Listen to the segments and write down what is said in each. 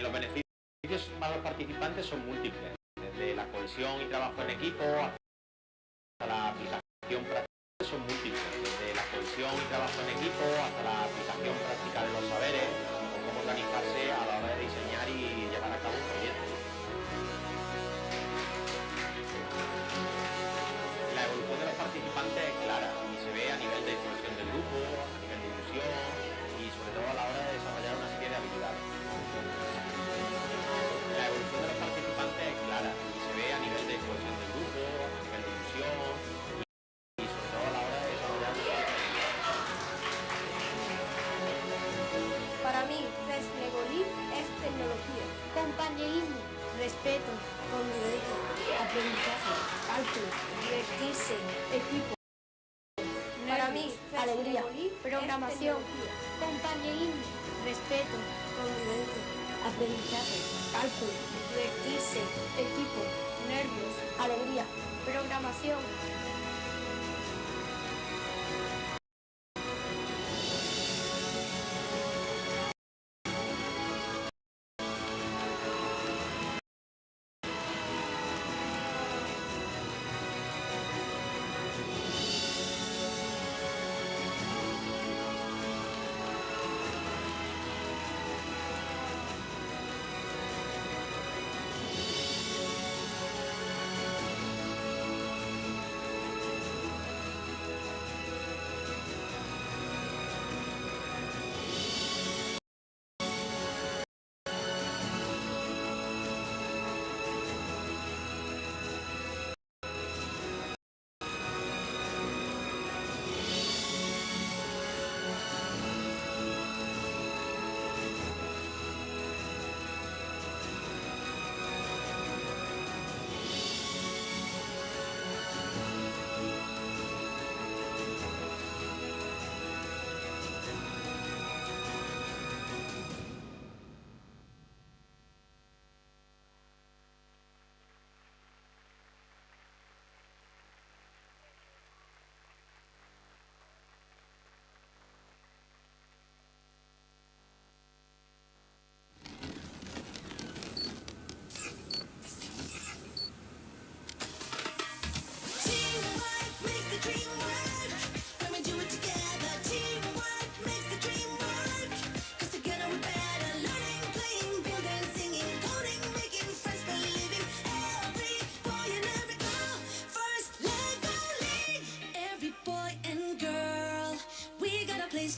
Los beneficios para los participantes son múltiples, desde la cohesión y trabajo en equipo hasta la aplicación práctica son múltiples, desde la cohesión y trabajo en equipo hasta la aplicación práctica de los saberes, o cómo organizarse a la hora de diseñar y llevar a cabo un proyecto. La evolución de los participantes es clara y se ve a nivel de cohesión del grupo, a nivel de ilusión y sobre todo a la hora de desarrollar una serie de habilidades. La evolución de los participantes es clara y se ve a nivel de cohesión del grupo, a nivel de ilusión y sobre todo a la hora de desarrollar una serie de habilidades. Para mí, FESNEGOLIP es tecnología, compañerismo, respeto, convivencia, aprendizaje, cálculo, divertirse, equipo. Para mí, alegría, programación, compañerismo, respeto, convivencia, aprendizaje, cálculo, divertirse, equipo, nervios, alegría, programación.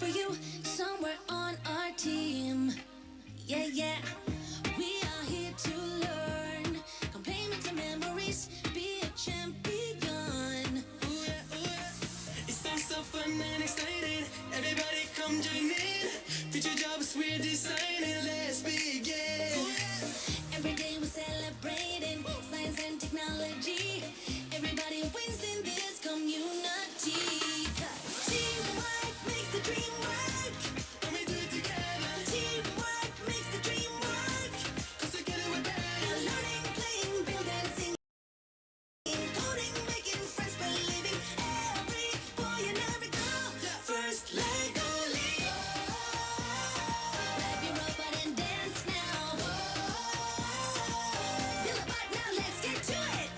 For you, somewhere on our team. Yeah, yeah. We are here to learn. Compliments and memories. Be a champion. Ooh, yeah, ooh, yeah. It sounds so fun and exciting. Everybody come join in. Future jobs we're designing. Let's begin. Ooh, yeah. Every day we're celebrating science and technology. Everybody wins in this community. Teamwork makes the dream work. When we do it together. Teamwork makes the dream work. 'Cause together we're better. Learning, playing, building, singing, coding, making friends, believing. Every boy and every girl. First Lego League. Grab your robot and dance now. Build a bot now, let's get to it.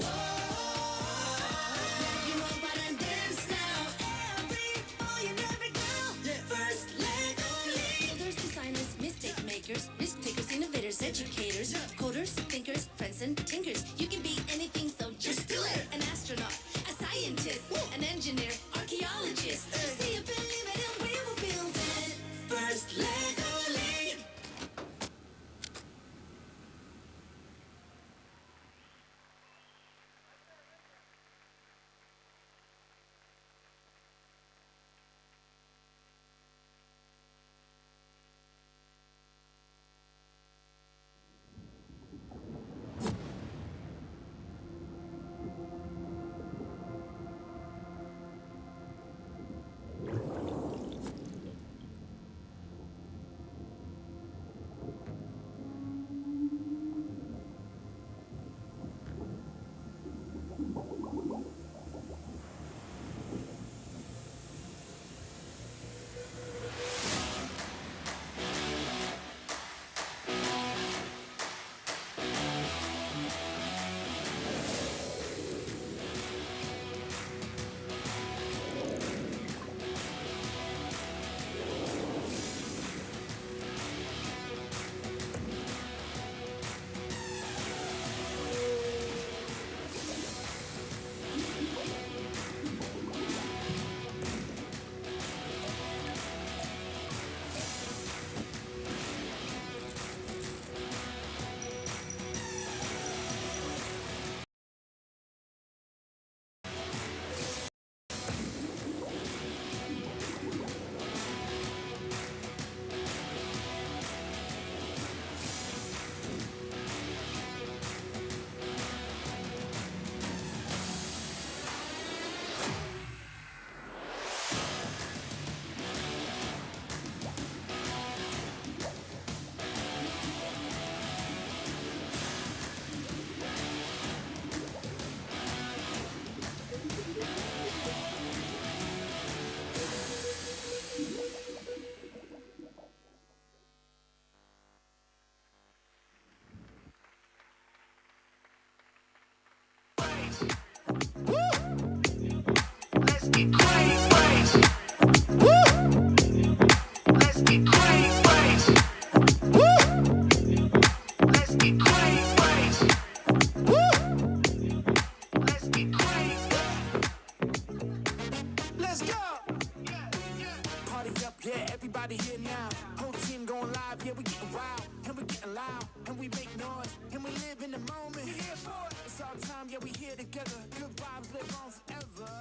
Grab your robot and dance now. Every boy and every girl. First Lego League. Builders, designers, mistake makers, risk takers, innovators, educators, coders, thinkers, friends and tinkers. You can be anything, so just do it. An astronaut, a scientist, an engineer, archaeologist. See you believe it and we will build it. First Lego League. and we make noise, and we live in the moment. We here for it. It's our time, yeah, we here together. Good vibes live on forever.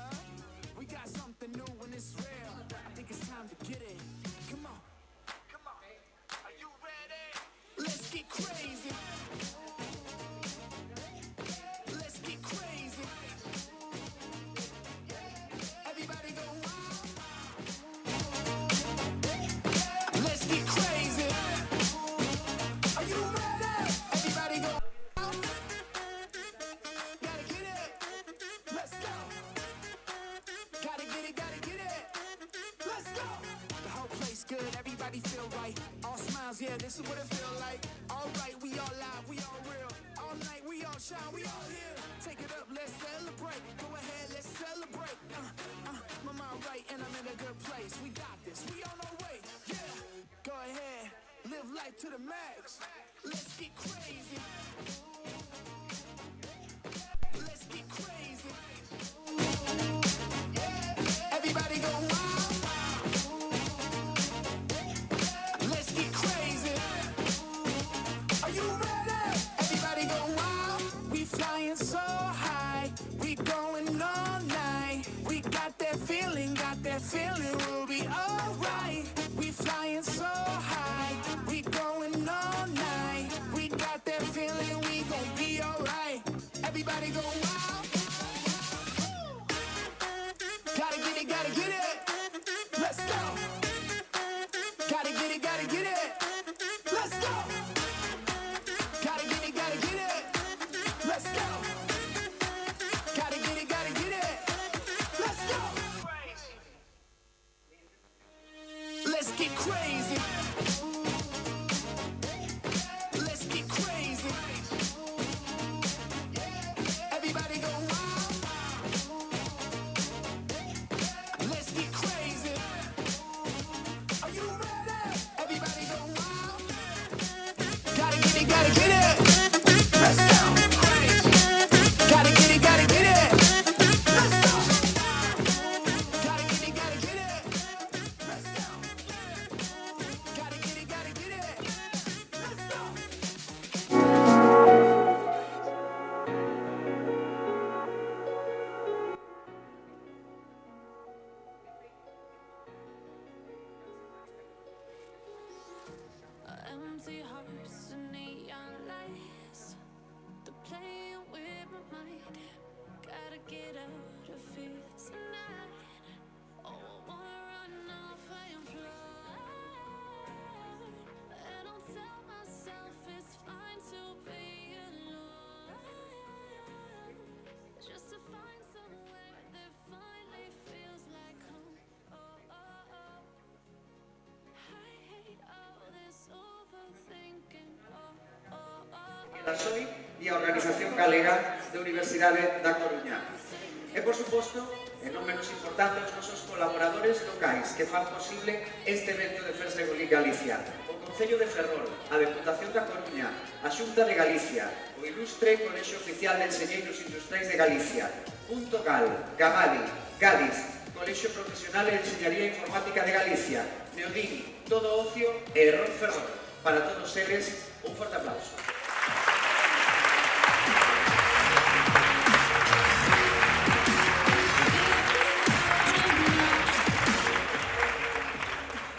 We got something new and it's real. I think it's time to get it. Come on. Come on. Are you ready? Let's get crazy. Let's get crazy. Everybody go wild. Let's get crazy. Are you ready? Everybody go wild. Gotta get it. Let's go. Gotta get it. Let's go. The whole place good, everybody feel right. All smiles, yeah, this is what it feel like. All right, we all live, we all real. All night, we all shine, we all here. Take it up, let's celebrate. Go ahead, let's celebrate. My mind right, and I'm in a good place. We got this, we on our way. Yeah, go ahead, live life to the max. Let's get crazy. Let's get crazy. Everybody go wild. Let's get crazy. Are you ready? Everybody go wild. We flying so high. We going all night. We got that feeling, we'll be alright. We flying so high. We going all night. We got that feeling, we gon' be alright. Everybody go wild. Gotta get it. Let's go. Gotta get it. Let's go. Gotta get it. Let's go. Gotta get it. Let's go. Let's get crazy. Let's get crazy. Everybody go wild. Let's get crazy. Are you ready? Everybody go wild. Gotta get it. Let's go. Gotta get it. Let's go. Gotta get it. Let's go. Gotta get it. Let's go. Empty hearts and neon lights. They're playing with my mind. Gotta get out of here tonight. Oh, I wanna run off and fly. And I'll tell myself it's fine to be alone. Just to find somewhere that finally feels like home. Oh, oh, oh. I hate all this overthinking. Oh, oh, oh, oh. Soy e a Organización Galega da Universidade da Coruña. E, por suposto, e non menos importante, os nosos colaboradores locais que fan posible este evento de First Legolic Galicia. O Concello de Ferrol, a Deputación da Coruña, a Xunta de Galicia, o ilustre Colexio Oficial de Enxeñeiros Industriais de Galicia, Punto Gal, Gamali, Gadis, Colexio Profesional de Enxeñaría Informática de Galicia, Neodin, Todo Ocio e Error Ferrol. Para todos eles, un forte aplauso.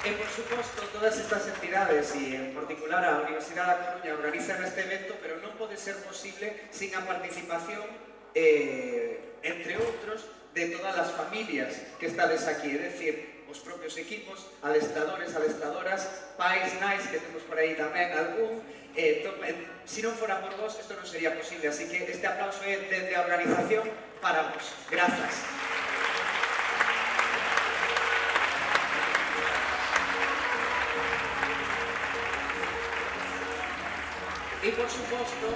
E, por suposto, todas estas entidades e, en particular, a Universidade da Coruña organizan este evento, pero non pode ser posible sin a participación, entre outros, de todas as familias que estades aquí, é dicir, os propios equipos, adestradores, adestradoras, pais, nais, que temos por aí tamén algún. Se non fora por vos, isto non sería posible, así que este aplauso é desde a organización para vos. Grazas. E, por suposto,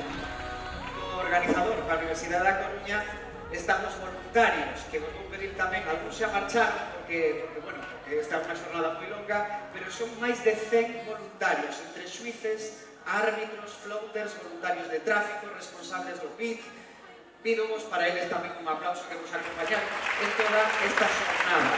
como organizador para a Universidade da Coruña están os voluntarios, que vos vou pedir tamén, algúns xa marcharon, porque esta é unha xornada moi longa, pero son máis de 100 voluntarios, entre xuíces, árbitros, floaters, voluntarios de tráfico, responsables do PIT. Pídovos para eles tamén un aplauso que vos acompañaron en toda esta xornada.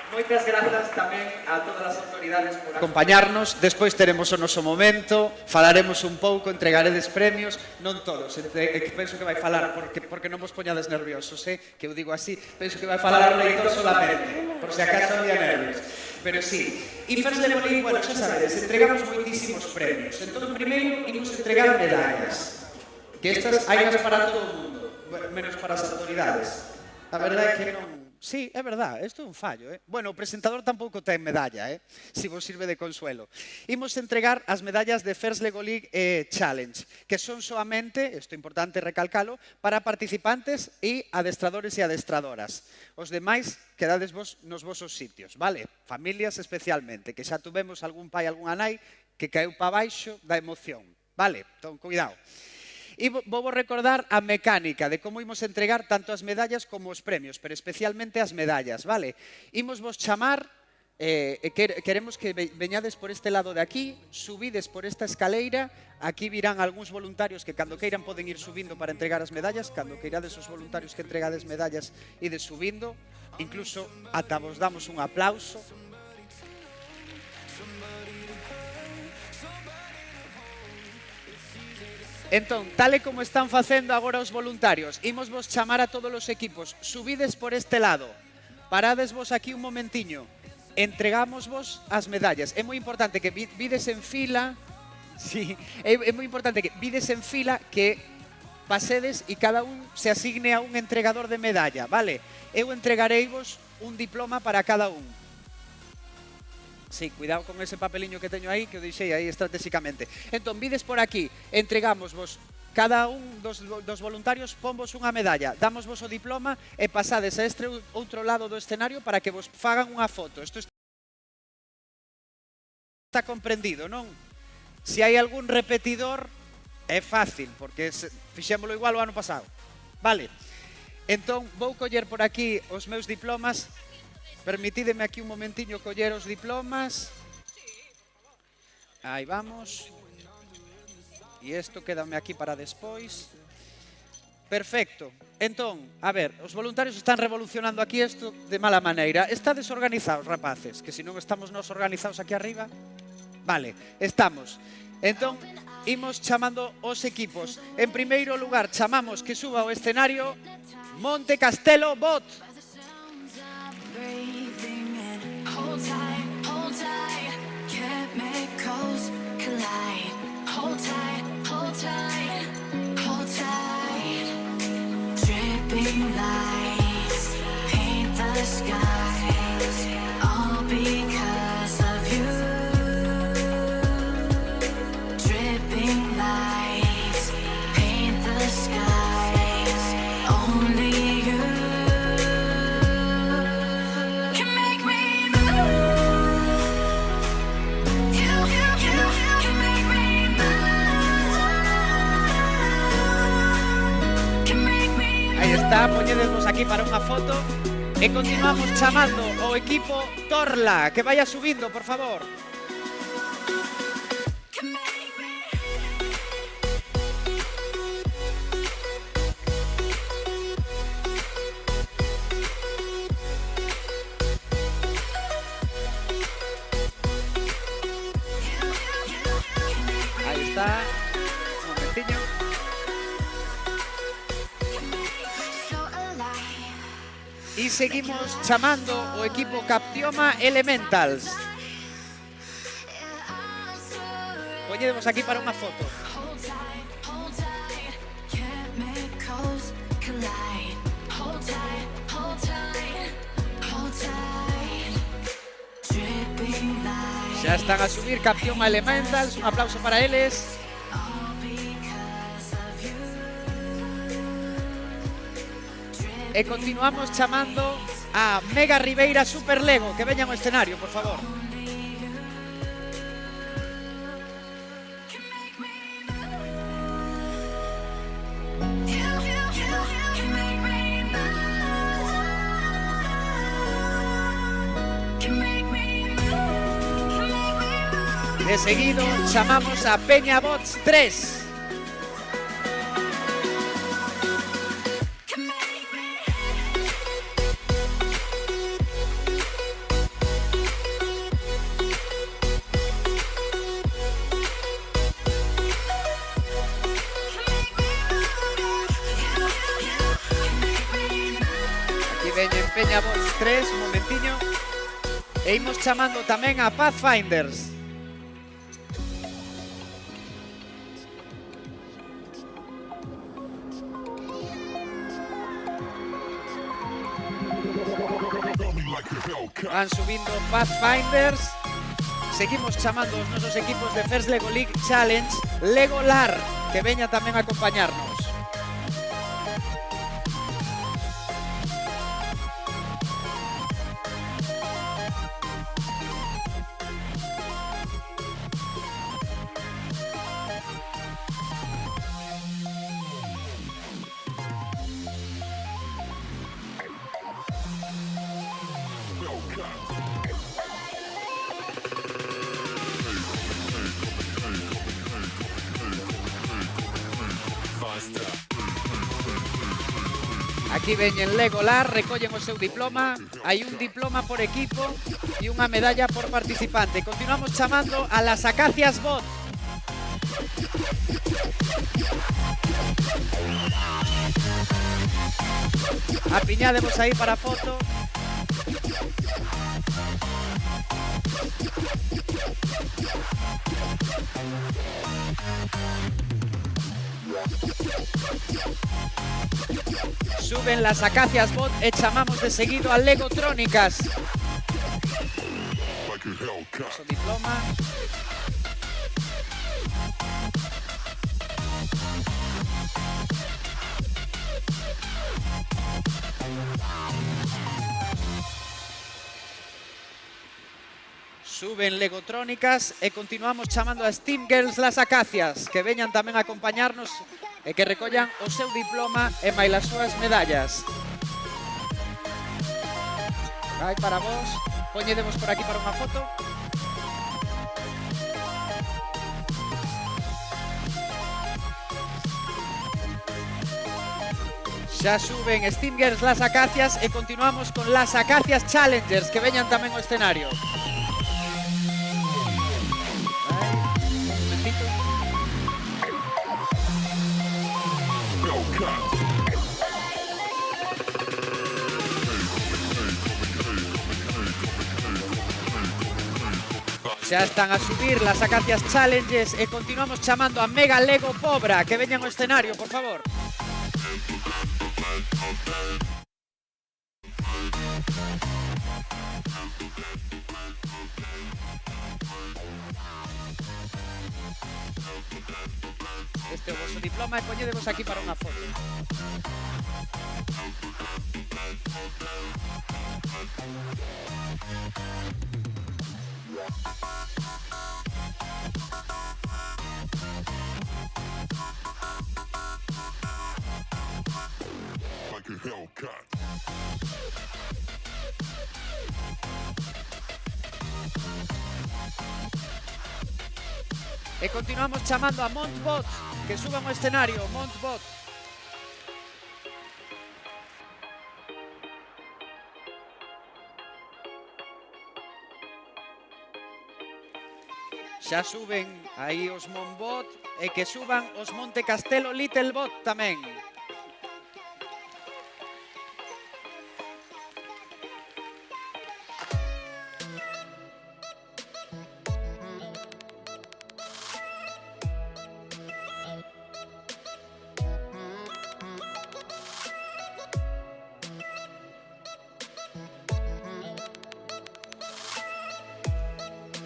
Moitas grazas tamén a todas as autoridades por acompañarnos. Despois teremos o noso momento, falaremos un pouco, entregaredes premios, non todos, penso que vai falar, porque non vos poñades nerviosos, que eu digo así, penso que vai falar o reitor solamente, por se acaso había nervios. Pero sí, e First League, bueno, xa sabedes, entregamos moitísimos premios. Entón, primeiro, imos entregar medallas, que estas haigas para todo o mundo, menos para as autoridades. A verdade é que non... Sí, é verdade, isto é un fallo, Bueno, o presentador tampouco ten medalla, si vos sirve de consuelo. Imos entregar as medallas de First League Challenge, que son soamente, isto é importante recalcalo, para participantes e adestradores e adestradoras. Os demais, quedades vos nos vosos sitios, vale? Familias especialmente, que xa tuvemos algún pai, algunha nai, que caeu pa baixo da emoción, vale? Entón, cuidado. E vou recordar a mecánica de como imos entregar tanto as medallas como os premios, pero especialmente as medallas, vale? Imos vos chamar, queremos que veñades por este lado de aquí, subides por esta escaleira, aquí virán algúns voluntarios que cando queiran poden ir subindo para entregar as medallas, cando queirades os voluntarios que entregades medallas ides subindo, incluso ata vos damos un aplauso. Entón, tal e como están facendo agora os voluntarios, imos vos chamar a todos os equipos, subides por este lado, parades vos aquí un momentiño, entregamos vos as medallas. É moi importante que vides en fila, sí, é moi importante que vides en fila, que pasedes e cada un se asigne a un entregador de medalla, vale? Eu entregareivos un diploma para cada un. Sí, cuidado con ese papeliño que teño aí, que o deixei aí estratégicamente. Entón, vides por aquí, entregamos vos cada un dos voluntarios, ponvos unha medalla, damos vos o diploma e pasades a este outro lado do escenario para que vos fagan unha foto. Isto está comprendido, non? Se hai algún repetidor, é fácil, porque fixémolo igual o ano pasado. Vale, entón vou coller por aquí os meus diplomas. Permitídeme aquí un momentiño coller os diplomas. Aí vamos. E isto quédame aquí para despois. Perfecto. Entón, a ver, os voluntarios están revolucionando aquí isto de mala maneira. Está desorganizados, rapaces, que se non estamos nos organizados aquí arriba. Vale, estamos. Entón, imos chamando os equipos. En primeiro lugar, chamamos que suba ao escenario Monte Castelo Bot. Hold tight, chemicals collide. Hold tight, hold tight, hold tight. Dripping lights paint the skies, all because of you. Dripping lights paint the skies, only you. Está, poñedesvos aquí para unha foto e continuamos chamando ao equipo Torla, que vaya subindo, por favor. Aí está, un momentiño. E seguimos chamando o equipo Captioma Elementals. Poñedemos aquí para unha foto. Xa están a subir Captioma Elementals, un aplauso para eles. E continuamos chamando a Mega Ribeira Super Lego, que veñan ao escenario, por favor. De seguido chamamos a Peña Bots 3. Veña Bots 3, un momentiño. E imos chamando tamén a Pathfinders. Van subindo Pathfinders. Seguimos chamando os nosos equipos de First Lego League Challenge Legolar, que veña tamén a acompañarnos. Aquí veñen Legolar, recollen o seu diploma. Hai un diploma por equipo e unha medalla por participante. Continuamos chamando a las Acacias Bot. Apiñádevos aí para a foto. Suben las Acacias Bot e chamamos de seguido a Legotrónicas. Su diploma. Suben Legotrónicas e continuamos chamando a Steam Girls las Acacias, que veñan tamén a acompañarnos e que recollan o seu diploma e máis as súas medallas. Vai para vos, poñedevos por aquí para unha foto. Xa suben Steam Girls las Acacias e continuamos con las Acacias Challengers, que veñan tamén ao escenario. Xa están a subir las Acacias Challenges e continuamos chamando a Mega Lego Pobra, que veñan ao escenario, por favor. Este é o vosso diploma e poñedevos aquí para unha foto. Like a Hellcat. E continuamos chamando a Montbot, que suban ao escenario, Montbot. Xa suben aí os Montbot e que suban os Monte Castelo Littlebot tamén.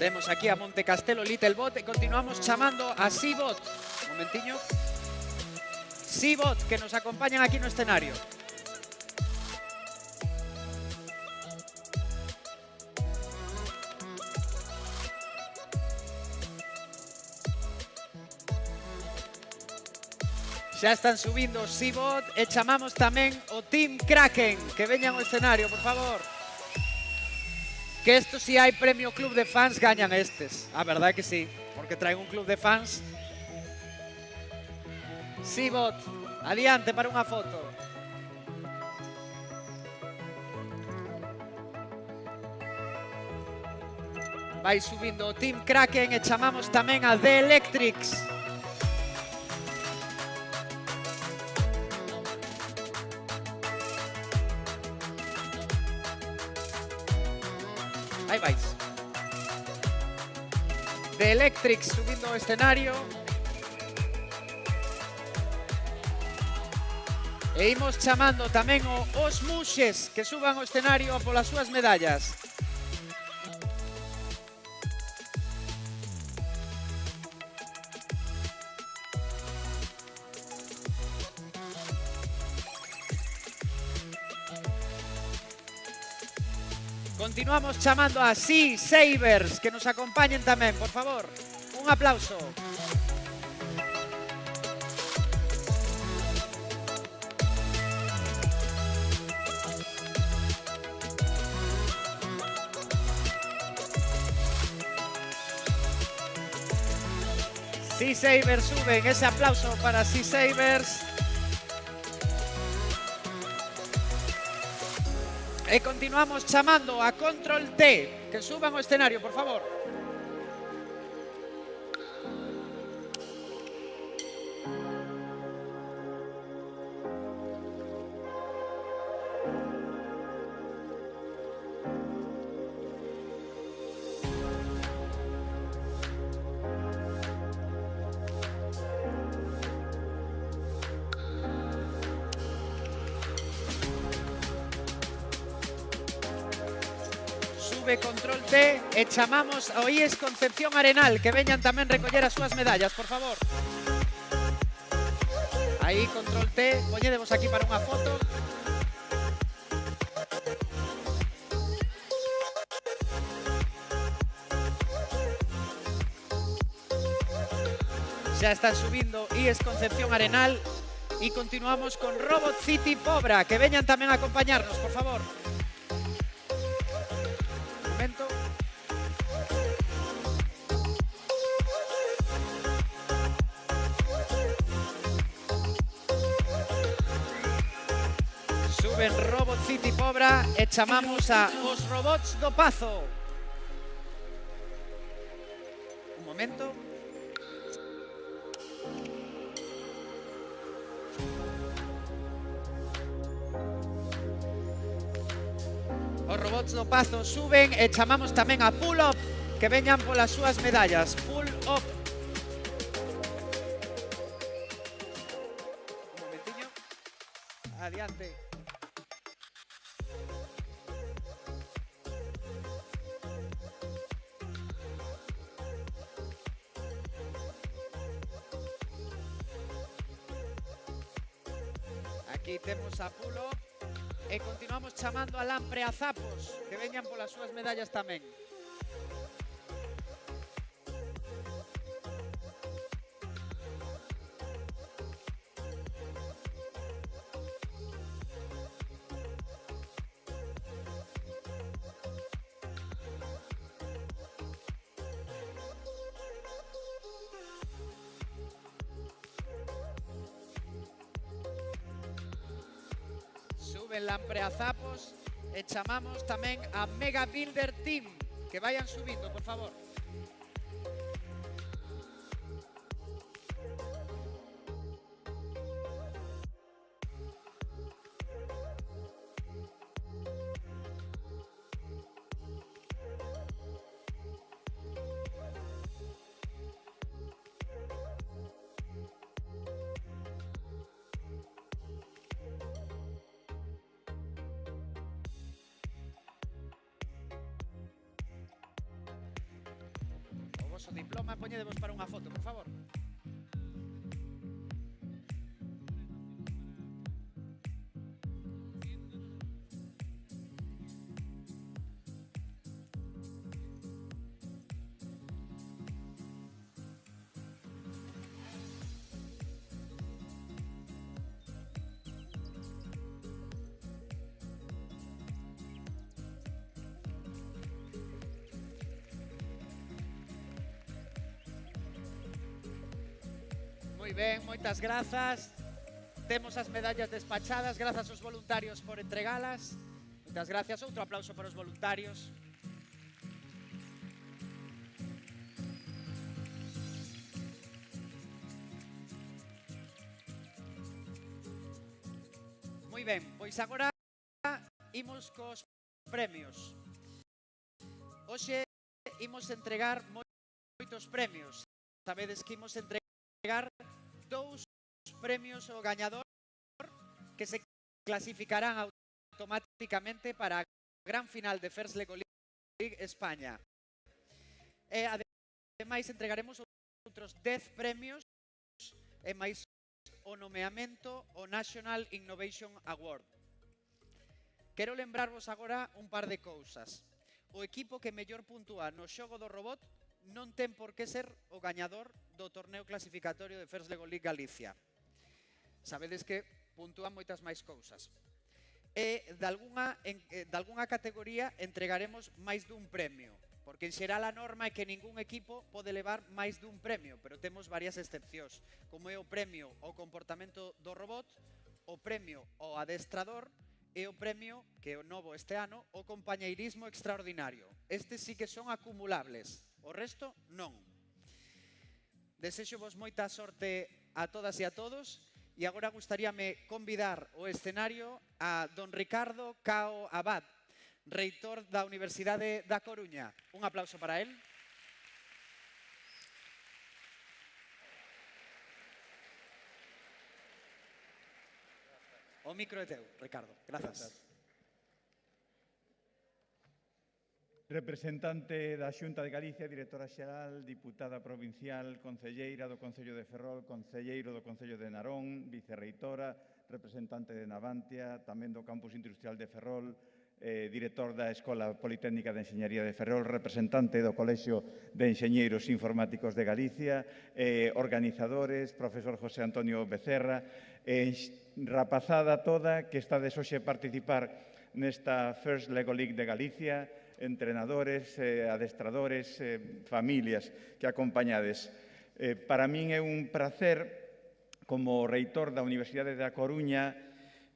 Temos aquí a Monte Castelo Littlebot e continuamos chamando a Seabot. Un momentiño. Seabot, que nos acompañan aquí no escenario. Xa están subindo Seabot e chamamos tamén o Team Kraken, que veñan ao escenario, por favor. Que esto, si hai premio club de fans, gañan estes. A verdade que sí, porque traen un club de fans. Seabot, adiante para unha foto. Vai subindo o Team Kraken e chamamos tamén a The Electrics. Aí vais. The Electrics subindo ao escenario. E imos chamando tamén os Muxes que suban ao escenario polas súas medallas. Continuamos chamando a Sea Sabers que nos acompañen tamén, por favor. Un aplauso. Sea Sabers suben, ese aplauso para Sea Sabers. E continuamos chamando a Control T, que suban ao escenario, por favor. Sube Control T e chamamos ao IES Concepción Arenal que veñan tamén recoller as súas medallas, por favor. Aí, Control T, poñedevos aquí para unha foto. Xa están subindo IES Concepción Arenal e continuamos con Robot City Pobra, que veñan tamén a acompañarnos, por favor. Suben Robot City Pobra e chamamos a os robots do Pazo. Un momento. Os robots do Pazo suben e chamamos tamén a Pull Up que veñan polas súas medallas. Pull Up. Un momentiño. Adiante. Aquí temos a Pull Up e continuamos chamando a Lampre a Zapos que veñan polas súas medallas tamén. Suben Lampre a Zapos e chamamos tamén a Mega Builder Team que vayan subindo, por favor. O diploma, poñedevos para unha foto, por favor. Moi ben, moitas grazas. Temos as medallas despachadas, grazas aos voluntarios por entregalas. Moitas gracias, outro aplauso para os voluntarios. Moi ben, pois agora imos cos premios. Hoxe imos entregar moitos premios. Sabedes que imos entregar 2 premios ao gañador que se clasificarán automáticamente para a gran final de First Lego League España. E ademais entregaremos outros 10 premios e máis o nomeamento ao National Innovation Award. Quero lembrarvos agora un par de cousas. O equipo que mellor puntúa no xogo do robot non ten por que ser o gañador do torneo clasificatorio de First Lego League Galicia. Sabedes que puntúan moitas máis cousas. E de algunha categoría entregaremos máis dun premio, porque en xeral a norma é que ningún equipo pode levar máis dun premio, pero temos varias excepcións, como é o premio ao comportamento do robot, o premio ao adestrador e o premio, que é o novo este ano, o compañeirismo extraordinario. Estes sí que son acumulables, o resto non. Desexo vos moita sorte a todas e a todos e agora gustaríame convidar ao escenario a don Ricardo Cao Abad, reitor da Universidade da Coruña. Un aplauso para él. O micro é teu, Ricardo. Grazas. Representante da Xunta de Galicia, directora xeral, diputada provincial, concelleira do Concello de Ferrol, concelleiro do Concello de Narón, vicerreitora, representante de Navantia, tamén do Campus Industrial de Ferrol, director da Escola Politécnica de Enxeñería de Ferrol, representante do Colexio de Enxeñeiros Informáticos de Galicia, organizadores, profesor José Antonio Becerra, rapazada toda que estades hoxe a participar nesta First Lego League de Galicia, entrenadores, adestradores, familias que acompañades. Para min é un prazer, como reitor da Universidade da Coruña,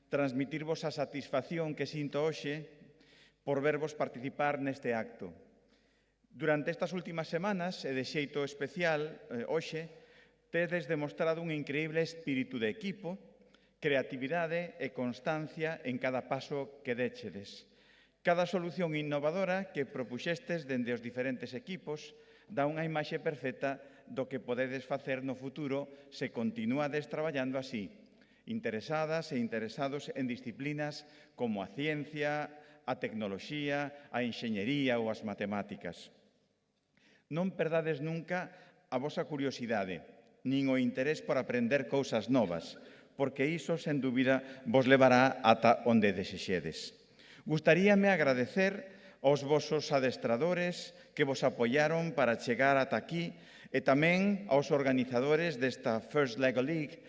transmitirvos a satisfacción que sinto hoxe por vervos participar neste acto. Durante estas últimas semanas, e de xeito especial, hoxe, tedes demostrado un increíble espírito de equipo, creatividade e constancia en cada paso que déchedes. Cada solución innovadora que propuxestes dende os diferentes equipos dá unha imaxe perfecta do que podedes facer no futuro se continuades traballando así, interesadas e interesados en disciplinas como a ciencia, a tecnoloxía, a enxeñería ou as matemáticas. Non perdades nunca a vosa curiosidade, nin o interés por aprender cousas novas, porque iso, sen dúbida, vos levará ata onde desexedes. Gustaríame agradecer aos vosos adestradores que vos apoiaron para chegar ata aquí e tamén aos organizadores desta First Lego League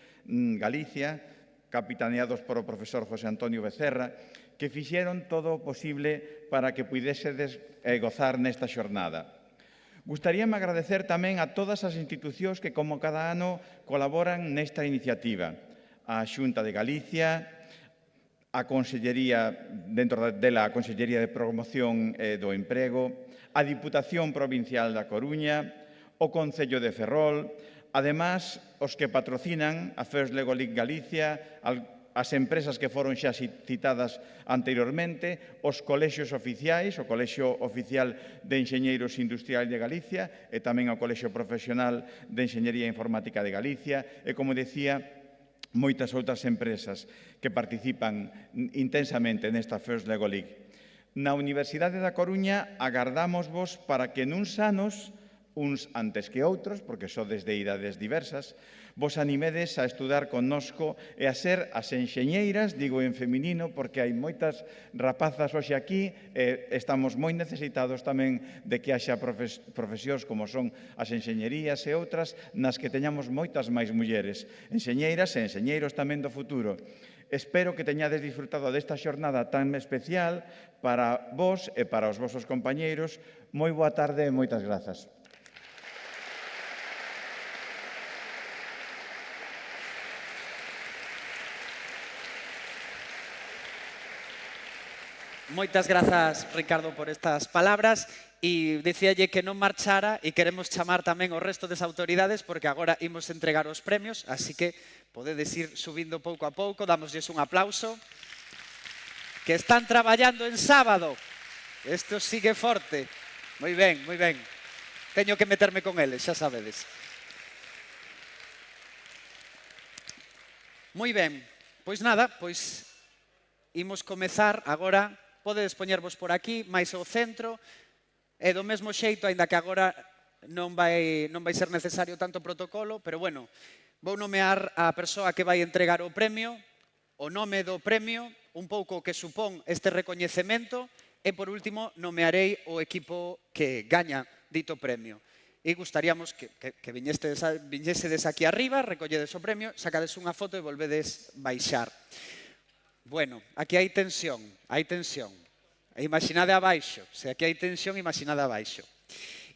Galicia, capitaneados por o profesor José Antonio Becerra, que fixeron todo o posible para que puidesedes gozar nesta xornada. Gustaríame agradecer tamén a todas as institucións que, como cada ano, colaboran nesta iniciativa. A Xunta de Galicia, a Consellería, dentro dela a Consellería de Promoción do Emprego, a Diputación Provincial da Coruña, o Concello de Ferrol, además, os que patrocinan a First Lego League Galicia, as empresas que foron xa citadas anteriormente, os colexios oficiais, o Colexio Oficial de Enxeñeiros Industrial de Galicia e tamén o Colexio Profesional de Enxeñería Informática de Galicia e, como decía, moitas outras empresas que participan intensamente nesta First Lego League. Na Universidade da Coruña agardámosvos para que nuns anos, uns antes que outros, porque sodes de idades diversas, vos animedes a estudar connosco e a ser as enxeñeiras, digo en feminino, porque hai moitas rapazas hoxe aquí e estamos moi necesitados tamén de que haxa profesións como son as enxeñerías e outras nas que teñamos moitas máis mulleres, enxeñeiras e enxeñeiros tamén do futuro. Espero que teñades disfrutado desta xornada tan especial para vos e para os vosos compañeiros. Moi boa tarde e moitas grazas. Moitas grazas, Ricardo, por estas palabras e dicíalle que non marchara e queremos chamar tamén o resto das autoridades porque agora imos entregar os premios, así que podedes ir subindo pouco a pouco, damosles un aplauso. Que están traballando en sábado, isto sigue forte. Moi ben, moi ben. Teño que meterme con eles, xa sabedes. Moi ben, pois nada, pois imos comezar agora. Podedes poñervos por aquí, máis ao centro, e do mesmo xeito, aínda que agora non vai ser necesario tanto protocolo, pero bueno, vou nomear a persoa que vai entregar o premio, o nome do premio, un pouco o que supón este recoñecemento, e por último nomearei o equipo que gaña dito premio. E gustaríamos que viñesedes aquí arriba, recolledes o premio, sacades unha foto e volvedes baixar. Bueno, aquí hai tensión, hai tensión. Imaginade abaixo, se aquí hai tensión, imaginade abaixo.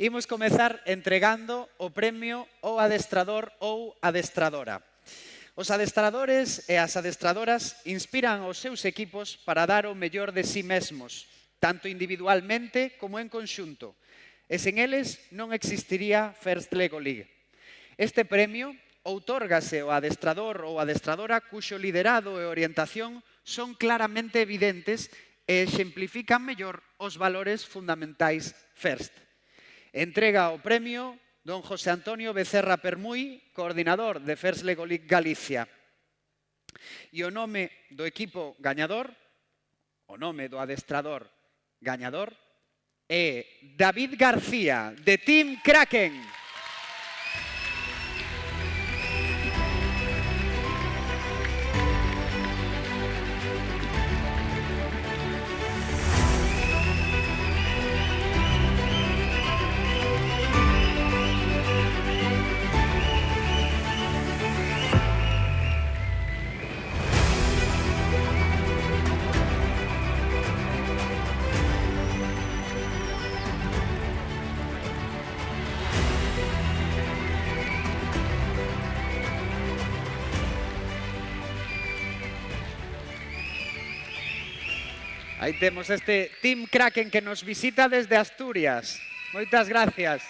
Imos comezar entregando o premio ao adestrador ou adestradora. Os adestradores e as adestradoras inspiran os seus equipos para dar o mellor de si mesmos, tanto individualmente como en conxunto. E sen eles non existiría First Lego League. Este premio outórgase ao adestrador ou adestradora cuxo liderado e orientación son claramente evidentes e exemplifican mellor os valores fundamentais First. Entrega o premio don José Antonio Becerra Permuy, coordinador de First Lego League Galicia. E o nome do equipo gañador, o nome do adestrador gañador, é David García, de Team Kraken. Aí temos este Team Kraken que nos visita desde Asturias. Moitas gracias.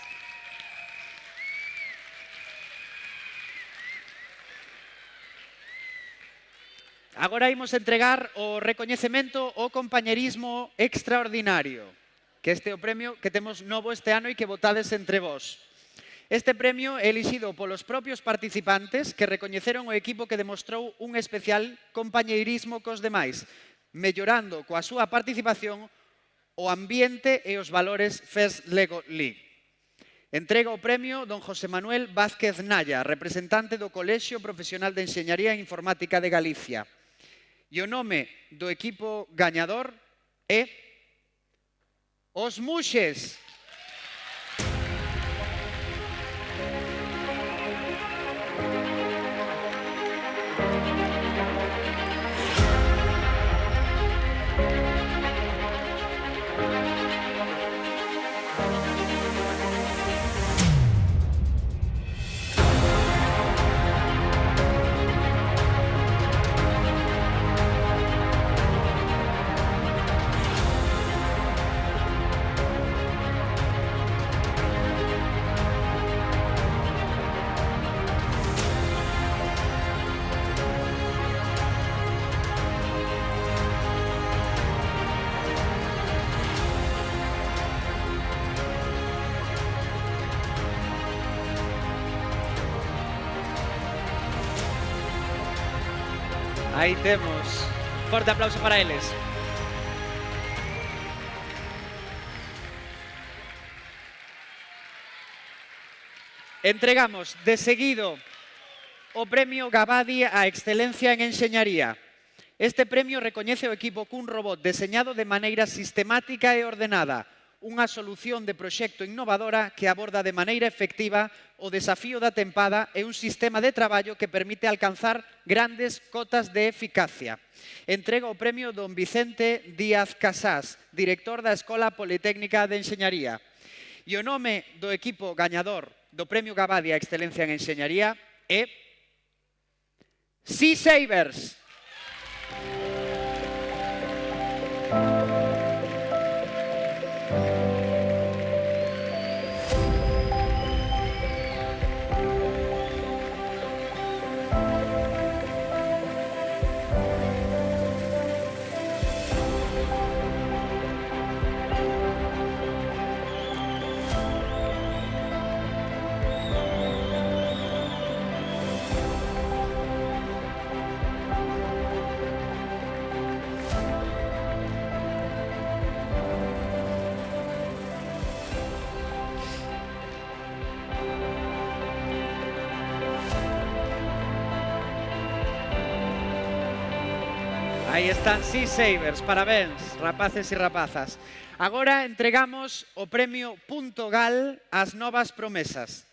Agora imos entregar o recoñecemento ao compañerismo extraordinario, que este é o premio que temos novo este ano e que votades entre vós. Este premio é elixido polos propios participantes que recoñeceron o equipo que demostrou un especial compañeirismo cos demais, mellorando coa súa participación o ambiente e os valores First Lego League. Entrega o premio don José Manuel Vázquez Naya, representante do Colexio Profesional de Enxeñaría e Informática de Galicia. E o nome do equipo gañador é Os Muxes. Aí temos. Forte aplauso para eles. Entregamos de seguido o premio Gabadi á excelencia en enxeñaría. Este premio recoñece o equipo cun robot deseñado de maneira sistemática e ordenada, unha solución de proxecto innovadora que aborda de maneira efectiva o desafío da tempada e un sistema de traballo que permite alcanzar grandes cotas de eficacia. Entrega o premio don Vicente Díaz Casás, director da Escola Politécnica de Enxeñaría. E o nome do equipo gañador do premio Gabadi á excelencia en enxeñaría é Sea Savers. Aí están Sea Savers, parabéns, rapaces e rapazas. Agora entregamos o premio Punto Gal ás novas promesas.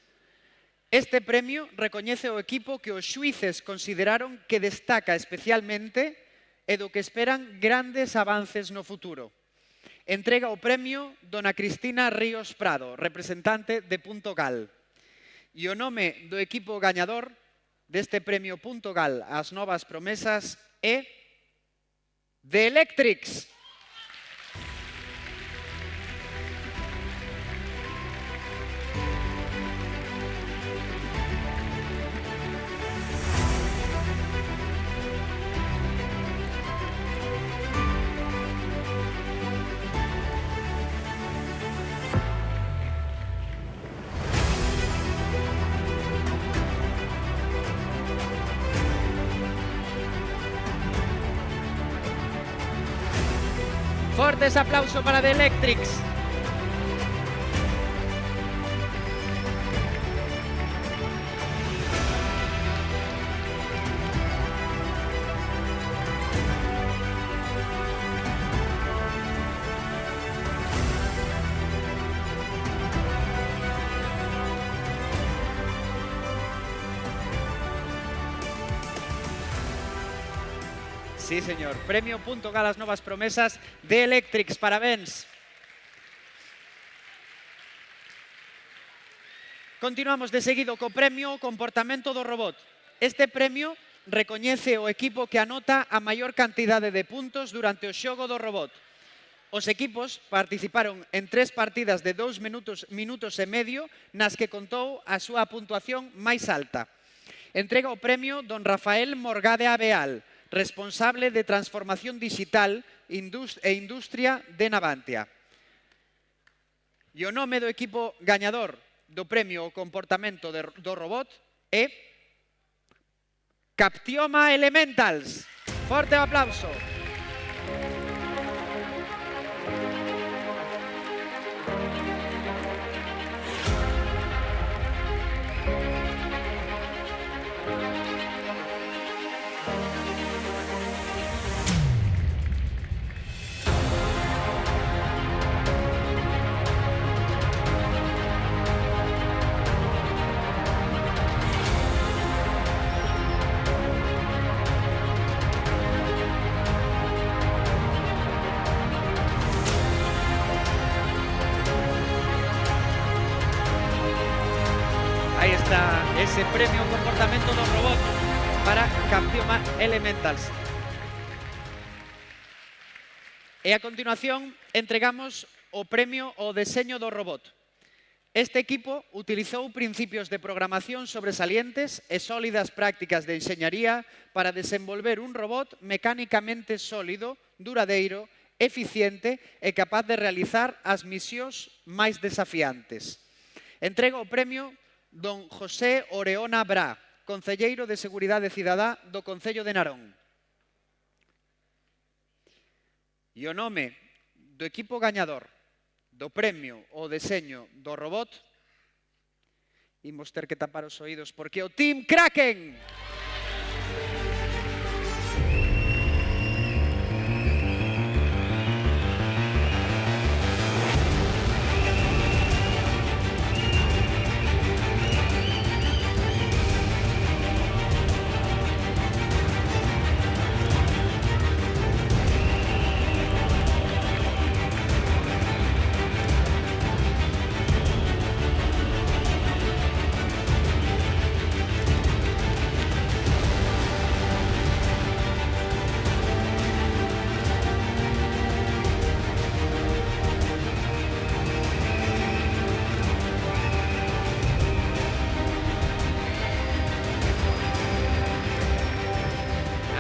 Este premio recoñece o equipo que os xuíces consideraron que destaca especialmente e do que esperan grandes avances no futuro. Entrega o premio dona Cristina Ríos Prado, representante de Punto Gal. E o nome do equipo gañador deste premio Punto Gal ás novas promesas é The Electrics. Fortes aplauso para The Electrics. Sí, señor. Premio Punto Gal ás novas promesas de Electrics. Parabéns. Continuamos de seguido co premio Comportamento do Robot. Este premio recoñece o equipo que anota a maior cantidade de puntos durante o xogo do robot. Os equipos participaron en 3 partidas de 2 minutos e medio nas que contou a súa puntuación máis alta. Entrega o premio don Rafael Morgade Abeal, responsable de transformación digital e industria de Navantia. E o nome do equipo gañador do premio Comportamento do Robot é Captioma Elementals. Forte aplauso. Aí está ese premio Comportamento do Robot para Captioma Elementals. E a continuación entregamos o premio ao deseño do robot. Este equipo utilizou principios de programación sobresalientes e sólidas prácticas de enxeñaría para desenvolver un robot mecánicamente sólido, duradeiro, eficiente e capaz de realizar as misións máis desafiantes. Entrega o premio don José Oreona Bra, concelleiro de Seguridade Cidadá do Concello de Narón. E o nome do equipo gañador do premio ao deseño do robot, imos ter que tapar os oídos porque o Team Kraken.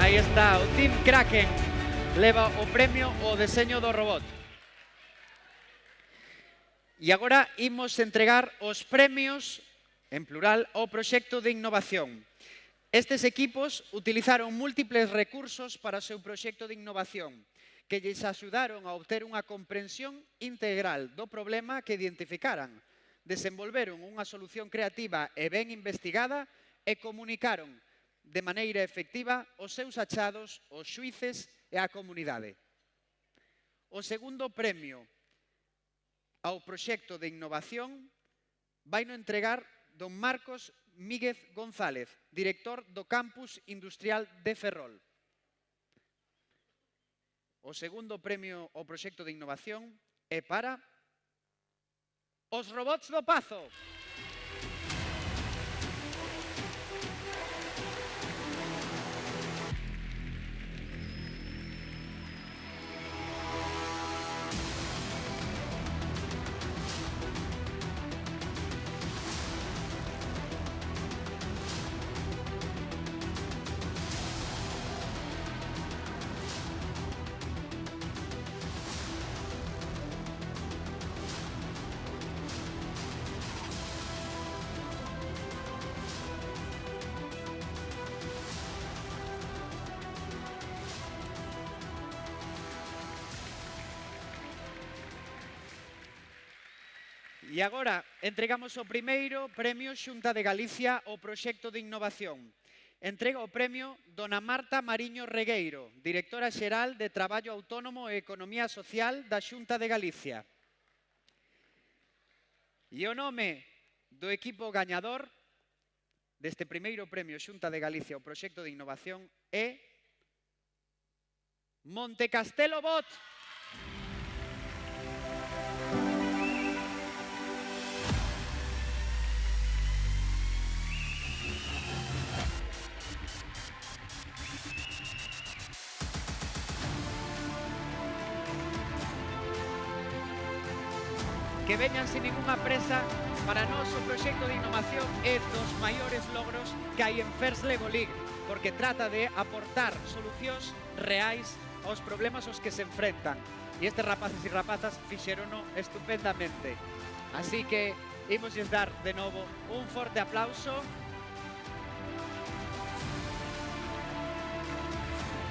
Aí está, o Team Kraken leva o premio ao deseño do robot. E agora imos entregar os premios, en plural, ao proxecto de innovación. Estes equipos utilizaron múltiples recursos para o seu proxecto de innovación, que lles axudaron a obter unha comprensión integral do problema que identificaran, desenvolveron unha solución creativa e ben investigada e comunicaron de maneira efectiva os seus achados aos xuíces e á comunidade. O segundo premio ao proxecto de innovación vai no entregar don Marcos Míguez González, director do Campus Industrial de Ferrol. O segundo premio ao proxecto de innovación é para os robots do Pazo. E agora entregamos o primeiro premio Xunta de Galicia ao proxecto de innovación. Entrega o premio dona Marta Mariño Regueiro, directora xeral de Traballo Autónomo e Economía Social da Xunta de Galicia. E o nome do equipo gañador deste primeiro premio Xunta de Galicia ao proxecto de innovación é Montecastelo Bot. Que veñan sin ninguna presa, para nós o proxecto de innovación é dos maiores logros que hai en First Lego League, porque trata de aportar solucións reais aos problemas aos que se enfrentan. E estes rapaces e rapazas fixerono estupendamente. Así que imos dar de novo un forte aplauso.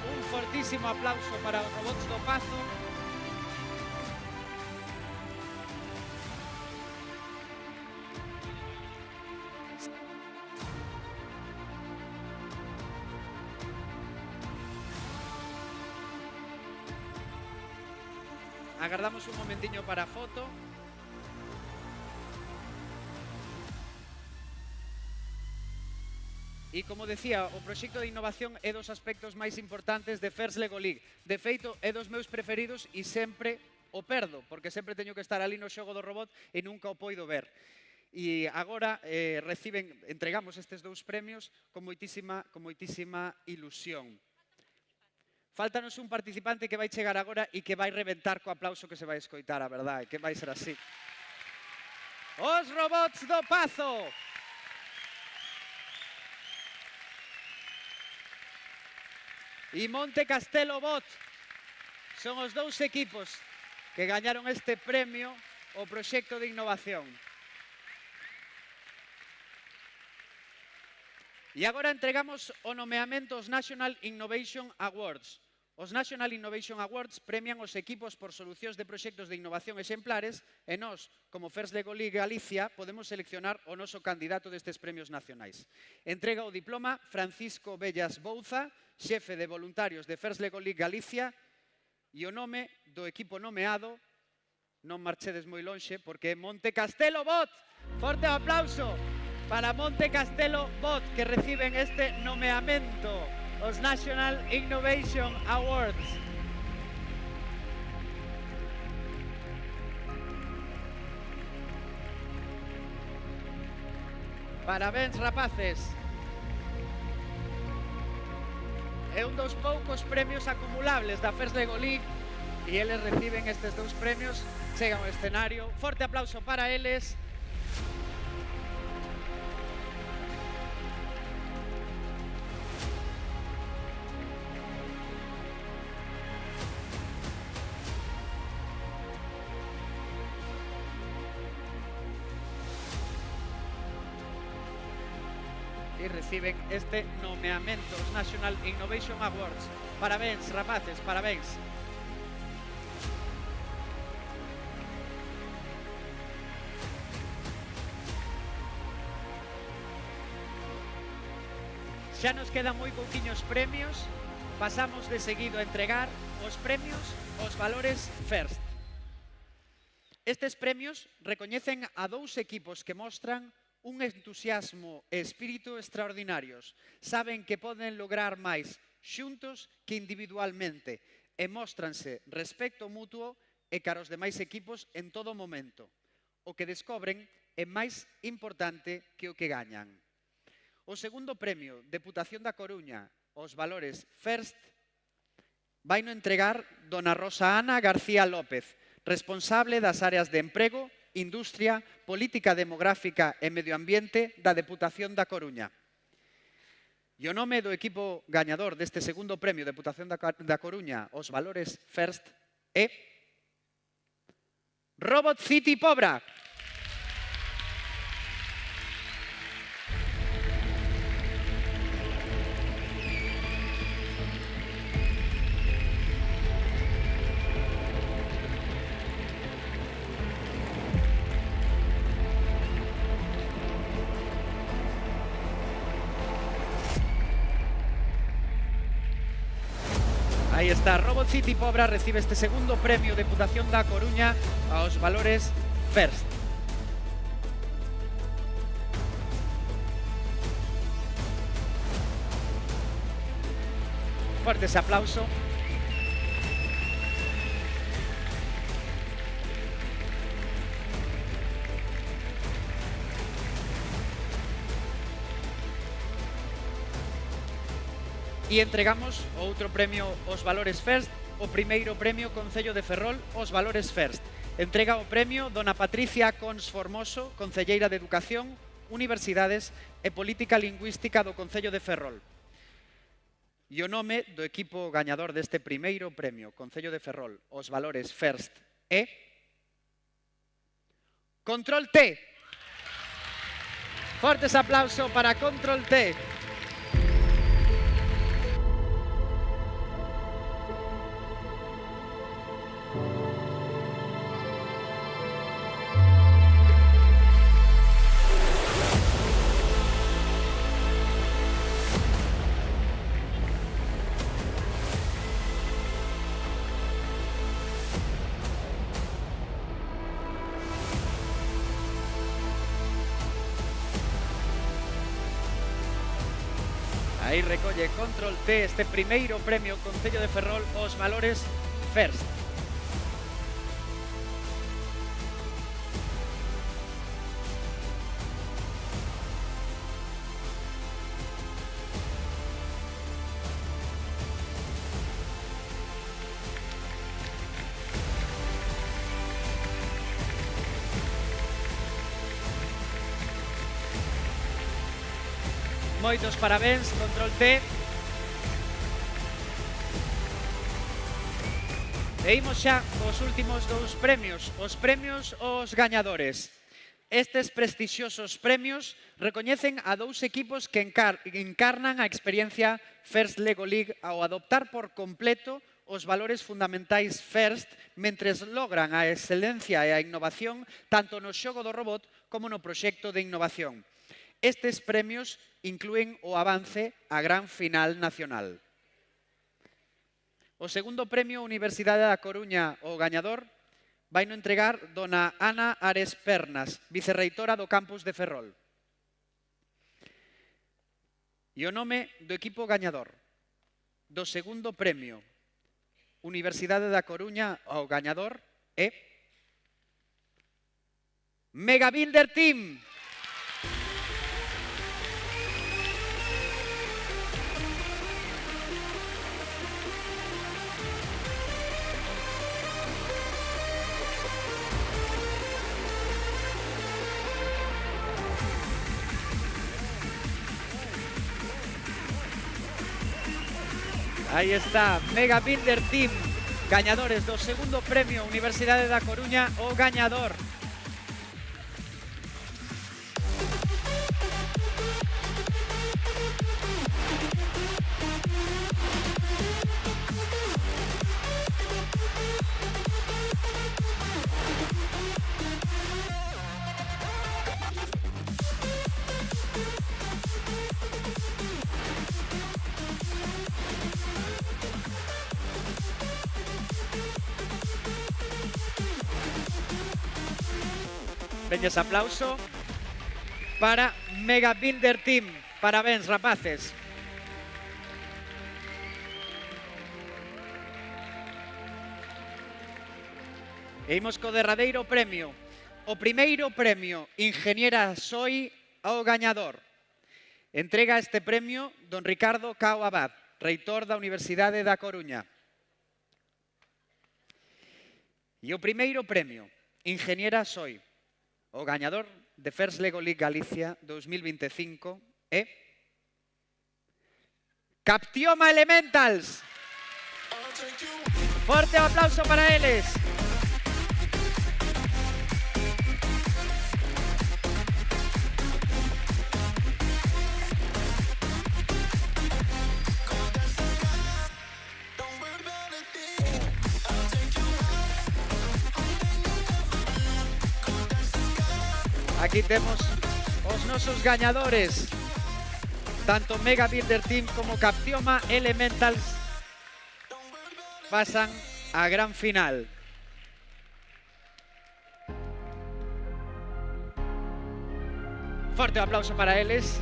Un fortísimo aplauso para os robots do Pazo. Agardamos un momentiño para a foto. E como decía, o proxecto de innovación é dos aspectos máis importantes de First Lego League. De feito, é dos meus preferidos e sempre o perdo, porque sempre teño que estar ali no xogo do robot e nunca o poido ver. E agora entregamos estes dous premios con moitísima ilusión. Fáltanos un participante que vai chegar agora e que vai reventar co aplauso que se vai escoitar, a verdade, que vai ser así. Os robots do Pazo! E Montecastelo Bot son os dous equipos que gañaron este premio ao proxecto de innovación. E agora entregamos o nomeamento aos National Innovation Awards. Os National Innovation Awards premian os equipos por solucións de proxectos de innovación exemplares e nós, como First Lego League Galicia, podemos seleccionar o noso candidato destes premios nacionais. Entrega o diploma Francisco Bellas Bouza, xefe de voluntarios de First Lego League Galicia, e o nome do equipo nomeado, non marchedes moi lonxe, porque é Montecastelo Bot. Forte aplauso para Montecastelo Bot, que reciben este nomeamento, os National Innovation Awards. Parabéns, rapaces. É un dos poucos premios acumulables da First Lego League e eles reciben estes dous premios, chegan ao escenario. Forte aplauso para eles. E reciben este nomeamento, os National Innovation Awards. Parabéns, rapaces, parabéns. Xa nos quedan moi pouquiños premios pasamos de seguido a entregar os premios aos valores FIRST. Estes premios recoñecen a 2 equipos que mostran un entusiasmo e espírito extraordinarios. Saben que poden lograr máis xuntos que individualmente e móstranse respecto mutuo e cara aos demais equipos en todo momento. O que descobren é máis importante que o que gañan. O segundo premio, Deputación da Coruña, os valores FIRST, vai no entregar dona Rosa Ana García López, responsable das áreas de emprego, industria, política demográfica e medio ambiente da Deputación da Coruña. E o nome do equipo gañador deste segundo premio Deputación da Coruña, os valores FIRST, é Robot City Pobra. Aí está, Robot City Pobra recibe este segundo premio Deputación da Coruña aos valores FIRST. Fuerte ese aplauso. E entregamos outro premio aos valores FIRST, o primeiro premio Concello de Ferrol aos valores FIRST. Entrega o premio dona Patricia Cons Formoso, concelleira de Educación, Universidades e Política Lingüística do Concello de Ferrol. E o nome do equipo gañador deste primeiro premio Concello de Ferrol aos valores FIRST é Control T. Fortes aplauso para Control T. Aí recolle Control T este primeiro premio Concello de Ferrol aos valores FIRST. Moitos parabéns, Control T. E imos xa os últimos 2 premios, os premios aos gañadores. Estes prestixiosos premios recoñecen a 2 equipos que encarnan a experiencia FIRST Lego League ao adoptar por completo os valores fundamentais FIRST mentres logran a excelencia e a innovación tanto no xogo do robot como no proxecto de innovación. Estes premios inclúen o avance á gran final nacional. O segundo premio Universidade da Coruña, o gañador, vai no entregar dona Ana Ares Pernas, vicerreitora do campus de Ferrol. E o nome do equipo gañador do segundo premio Universidade da Coruña, o gañador, é Mega Builder Team. Aí está, Mega Builder Team, gañadores do segundo premio Universidade da Coruña, o gañador. Veña ese aplauso para Mega Builder Team. Parabéns, rapaces. E imos co derradeiro premio. O primeiro premio, Ingeniera Soi, ao gañador. Entrega este premio don Ricardo Cao Abad, reitor da Universidade da Coruña. E o primeiro premio, Ingeniera Soi, o gañador de First Lego League Galicia 2025 é Captioma Elementals. Forte aplauso para eles. Aquí temos os nosos gañadores. Tanto Mega Builder Team como Captioma Elementals pasan a gran final. Forte aplauso para eles.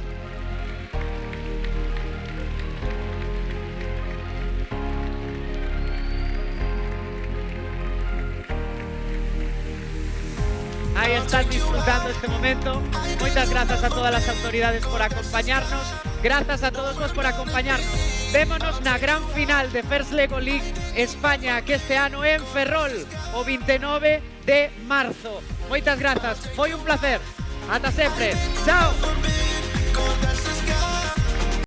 Ahí están disfrutando este momento. Muchas gracias a todas las autoridades por acompañarnos. Gracias a todos vos por acompañarnos. Vémonos na gran final de First Lego League España, que este ano en Ferrol, o 29 de marzo. Muchas gracias. Foi un placer. Ata sempre. Chao.